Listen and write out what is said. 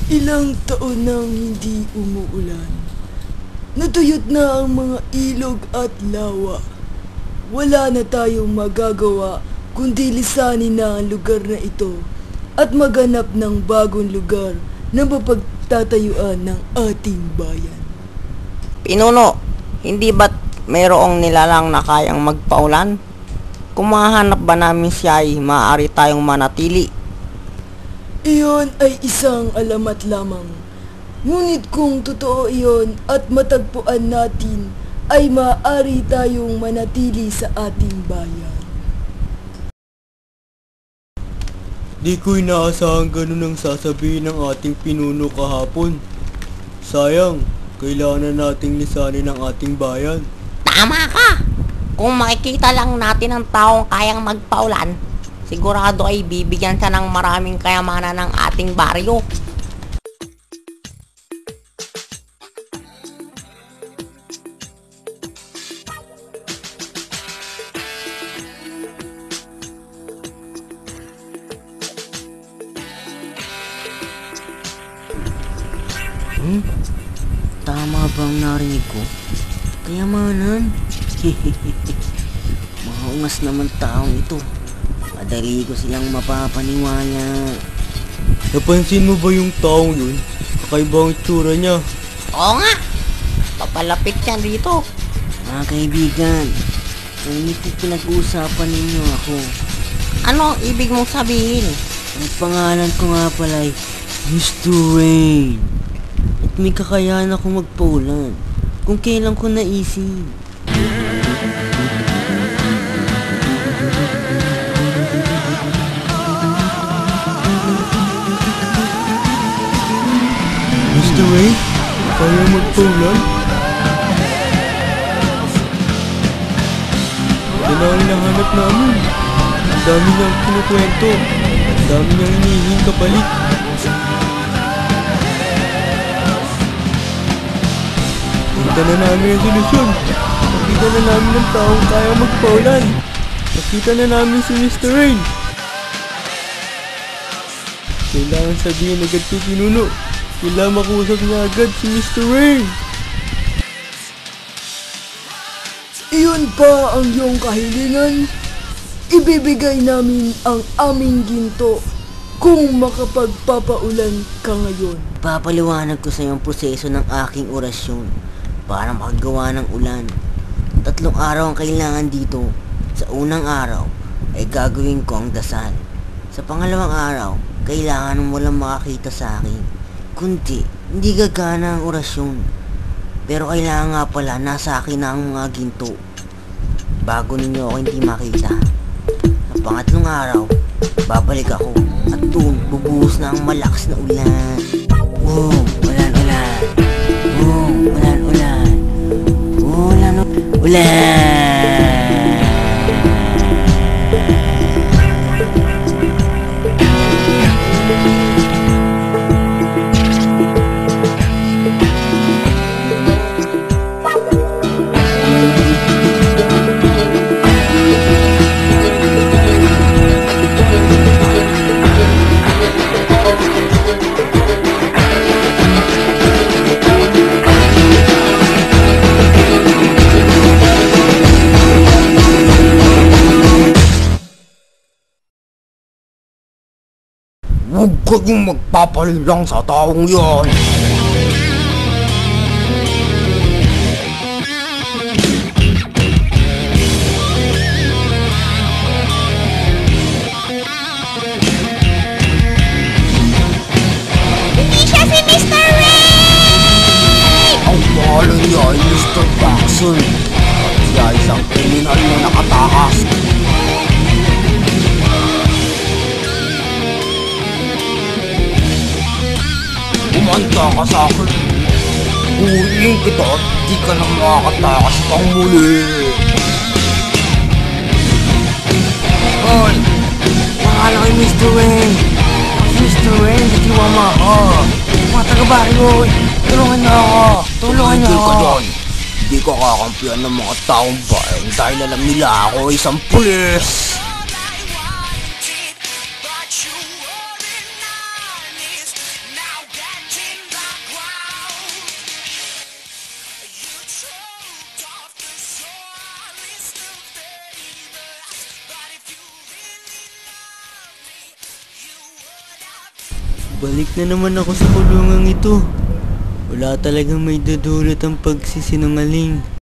Ilang taon nang hindi umuulan. Natuyot na ang mga ilog at lawa. Wala na tayong magagawa kundi lisanin na ang lugar na ito at maghanap ng bagong lugar na mapagtatayuan ng ating bayan. Pinuno, hindi ba't mayroong nilalang na kayang magpaulan? Kung mahanap ba namin siya ay maaari tayong manatili. Iyon ay isang alamat lamang. Ngunit kung totoo iyon at matagpuan natin, ay maaari tayong manatili sa ating bayan. Di ko inaasahan ganun ang sasabihin ng ating pinuno kahapon. Sayang, kailangan na nating lisanin ang ating bayan. Tama ka! Kung makikita lang natin ang taong kayang magpaulan, sigurado ay bibigyan siya ng maraming kayamanan ng ating baryo. Tama bang narinig ko? Kayamanan? Maungas naman taong ito. Madali ko silang mapapaniwala. Napansin mo ba yung taong yun? Kakaiba ang itsura niya. Oo nga! Papalapit siya dito. Mga kaibigan, ngunit pinag-uusapan ninyo ako. Ano ang ibig mong sabihin? Ang pangalan ko nga pala ay Mr. Rain. At may kakayahan ako magpaulan kung kailan ko naisip. Mr. Ray, kaya magpaulan? Yan ang hinahanap namin. Ang dami niyang kinukwento. Ang dami niyang hinihing kapalit. Nakita na namin ang solusyon. Nakita na namin ang taong kaya magpaulan. Nakita na namin si Mr. Rain. Kailangan sabihin agad kay pinuno. Kailangan makusap niya agad si Mr. Rain. Iyon pa ang iyong kahilingan? Ibibigay namin ang aming ginto kung makapagpapaulan ka ngayon. Papaliwanag ko sa iyo ang proseso ng aking orasyon para makagawa ng ulan. 3 araw ang kailangan dito. Sa unang araw ay gagawin ko ang dasal. Sa pangalawang araw, kailangan mo walang makakita sa akin. Kundi, hindi gagana ang orasyon. Pero kailangan nga pala nasa akin na ang mga ginto bago ninyo ako hindi makita. Sa pangatlong araw, babalik ako at doon bubuhos na ang malakas na ulan. Oh, ulan-ulan. Oh, ulan-ulan. Oh, ulan-ulan. Huwag kayong magpapalilang sa taong yon. Hindi siya si Mr. Rain! Ang pangalan niya ay Mr. Jackson. At siya ay isang kriminal na nakatakas. Kumanta ka sa akin. Huliin kita at di ka na makakatakas pang muli. Hoy! Pangalan kay Mr. Rain. Mr. Rain, nakiwama ka. Mga taga-baryo, tulungan niyo ako. Tulungan niyo ako. Hindi ka kakampihan ng mga taong bayan dahil alam nila ako isang pulis. Balik na naman ako sa kulungang ito. Wala talagang may dudulot ang pagsisinungaling.